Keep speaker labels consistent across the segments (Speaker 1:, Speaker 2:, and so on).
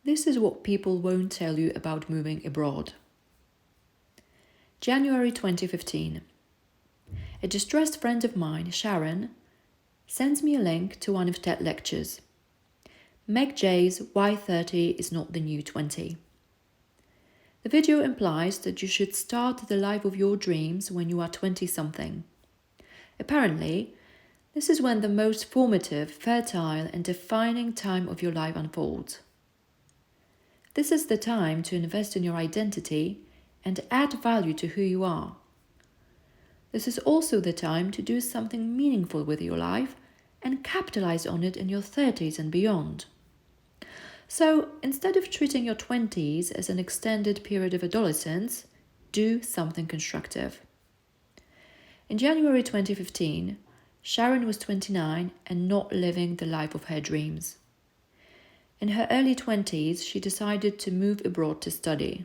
Speaker 1: This is what people won't tell you about moving abroad. January 2015. A distressed friend of mine, Sharon, sends me a link to one of TED lectures. Meg J's Why 30 is Not the New 20. The video implies that you should start the life of your dreams when you are 20-something. Apparently, this is when the most formative, fertile, and defining time of your life unfolds. This is the time to invest in your identity and add value to who you are. This is also the time to do something meaningful with your life and capitalize on it in your 30s and beyond. So, instead of treating your 20s as an extended period of adolescence, do something constructive. In January 2015, Sharon was 29 and not living the life of her dreams. In her early 20s, she decided to move abroad to study.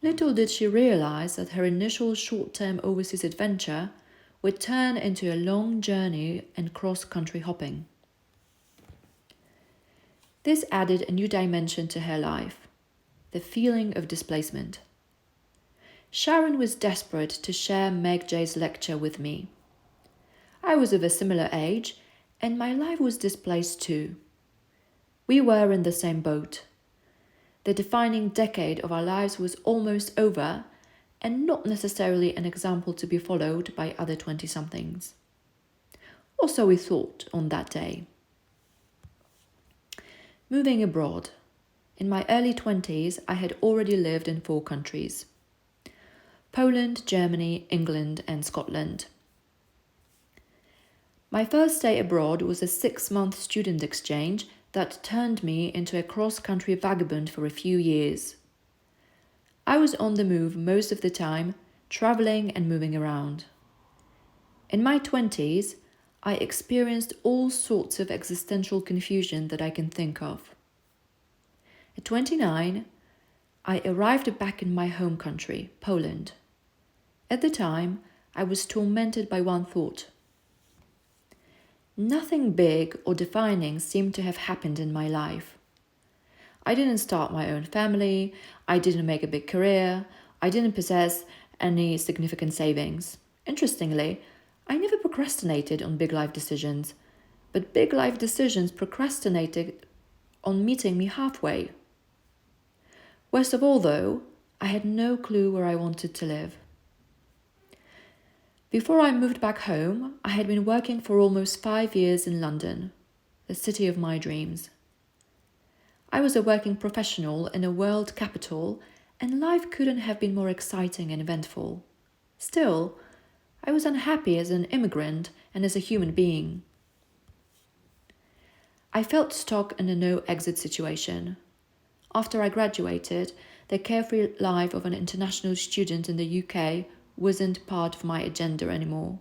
Speaker 1: Little did she realize that her initial short-term overseas adventure would turn into a long journey and cross-country hopping. This added a new dimension to her life, the feeling of displacement. Sharon was desperate to share Meg J's lecture with me. I was of a similar age, and my life was displaced too. We were in the same boat. The defining decade of our lives was almost over, and not necessarily an example to be followed by other 20-somethings. Or so we thought on that day. Moving abroad. In my early 20s, I had already lived in 4 countries: Poland, Germany, England, and Scotland. My first stay abroad was a 6-month student exchange that turned me into a cross-country vagabond for a few years. I was on the move most of the time, traveling and moving around. In my 20s, I experienced all sorts of existential confusion that I can think of. At 29, I arrived back in my home country, Poland. At the time, I was tormented by one thought. Nothing big or defining seemed to have happened in my life. I didn't start my own family, I didn't make a big career, I didn't possess any significant savings. Interestingly, I never procrastinated on big life decisions, but big life decisions procrastinated on meeting me halfway. Worst of all, though, I had no clue where I wanted to live. Before I moved back home, I had been working for almost 5 years in London, the city of my dreams. I was a working professional in a world capital, and life couldn't have been more exciting and eventful. Still, I was unhappy as an immigrant and as a human being. I felt stuck in a no-exit situation. After I graduated, the carefree life of an international student in the UK wasn't part of my agenda anymore.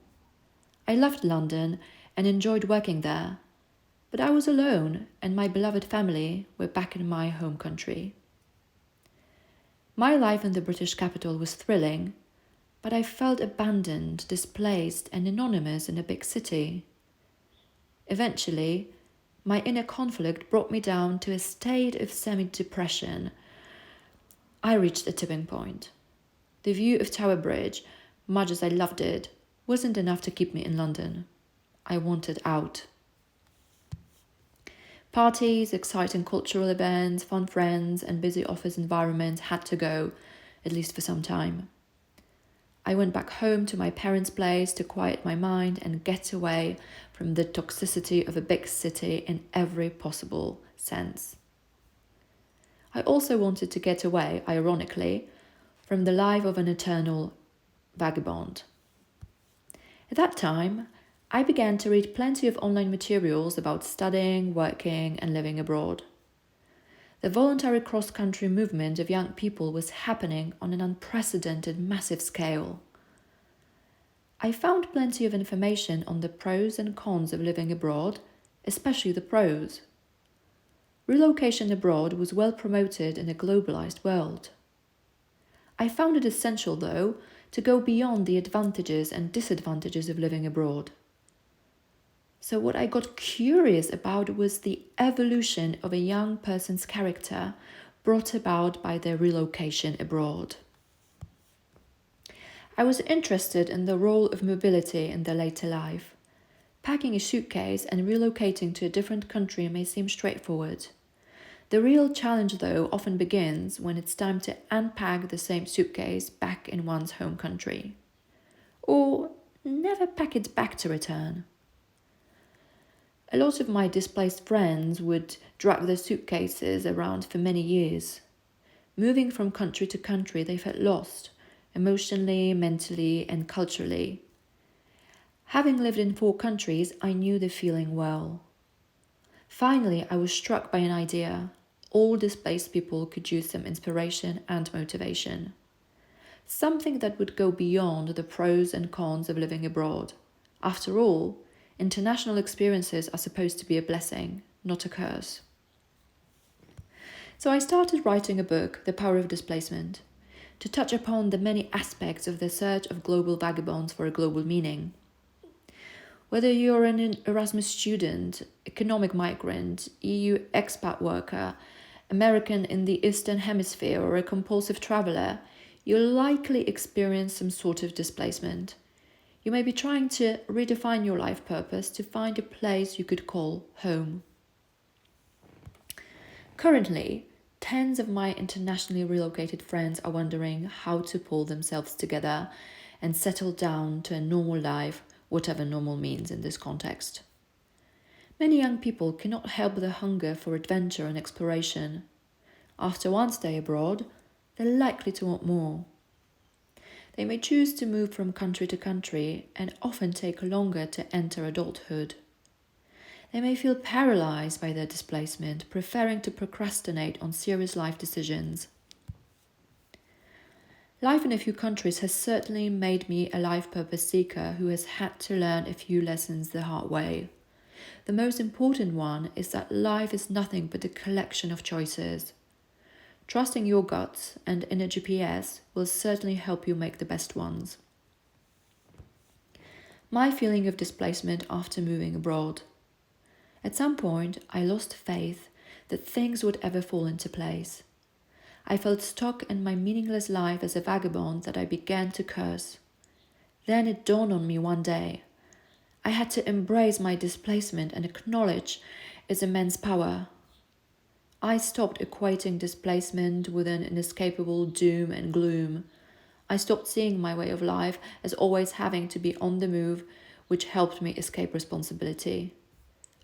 Speaker 1: I loved London and enjoyed working there, but I was alone and my beloved family were back in my home country. My life in the British capital was thrilling, but I felt abandoned, displaced, and anonymous in a big city. Eventually, my inner conflict brought me down to a state of semi-depression. I reached a tipping point. The view of Tower Bridge, much as I loved it, wasn't enough to keep me in London. I wanted out. Parties, exciting cultural events, fun friends, and busy office environments had to go, at least for some time. I went back home to my parents' place to quiet my mind and get away from the toxicity of a big city in every possible sense. I also wanted to get away, ironically, from the life of an eternal vagabond. At that time, I began to read plenty of online materials about studying, working, and living abroad. The voluntary cross-country movement of young people was happening on an unprecedented, massive scale. I found plenty of information on the pros and cons of living abroad, especially the pros. Relocation abroad was well promoted in a globalized world. I found it essential, though, to go beyond the advantages and disadvantages of living abroad. So what I got curious about was the evolution of a young person's character brought about by their relocation abroad. I was interested in the role of mobility in their later life. Packing a suitcase and relocating to a different country may seem straightforward. The real challenge, though, often begins when it's time to unpack the same suitcase back in one's home country. Or never pack it back to return. A lot of my displaced friends would drag their suitcases around for many years. Moving from country to country, they felt lost, emotionally, mentally, and culturally. Having lived in 4 countries, I knew the feeling well. Finally, I was struck by an idea. All displaced people could use some inspiration and motivation. Something that would go beyond the pros and cons of living abroad. After all, international experiences are supposed to be a blessing, not a curse. So I started writing a book, The Power of Displacement, to touch upon the many aspects of the search of global vagabonds for a global meaning. Whether you're an Erasmus student, economic migrant, EU expat worker, American in the Eastern Hemisphere, or a compulsive traveller, you'll likely experience some sort of displacement. You may be trying to redefine your life purpose to find a place you could call home. Currently, tens of my internationally relocated friends are wondering how to pull themselves together and settle down to a normal life, whatever normal means in this context. Many young people cannot help the hunger for adventure and exploration. After one stay abroad, they're likely to want more. They may choose to move from country to country and often take longer to enter adulthood. They may feel paralyzed by their displacement, preferring to procrastinate on serious life decisions. Life in a few countries has certainly made me a life purpose seeker who has had to learn a few lessons the hard way. The most important one is that life is nothing but a collection of choices. Trusting your guts and inner GPS will certainly help you make the best ones. My feeling of displacement after moving abroad. At some point, I lost faith that things would ever fall into place. I felt stuck in my meaningless life as a vagabond that I began to curse. Then it dawned on me one day. I had to embrace my displacement and acknowledge its immense power. I stopped equating displacement with an inescapable doom and gloom. I stopped seeing my way of life as always having to be on the move, which helped me escape responsibility.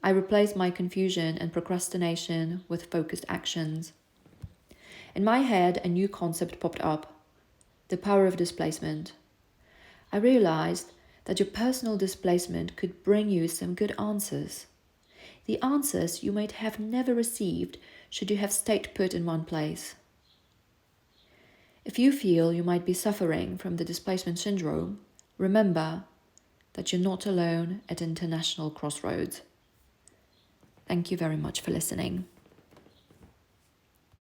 Speaker 1: I replaced my confusion and procrastination with focused actions. In my head, a new concept popped up: the power of displacement. I realized that your personal displacement could bring you some good answers. The answers you might have never received should you have stayed put in one place. If you feel you might be suffering from the displacement syndrome, remember that you're not alone at international crossroads. Thank you very much for listening.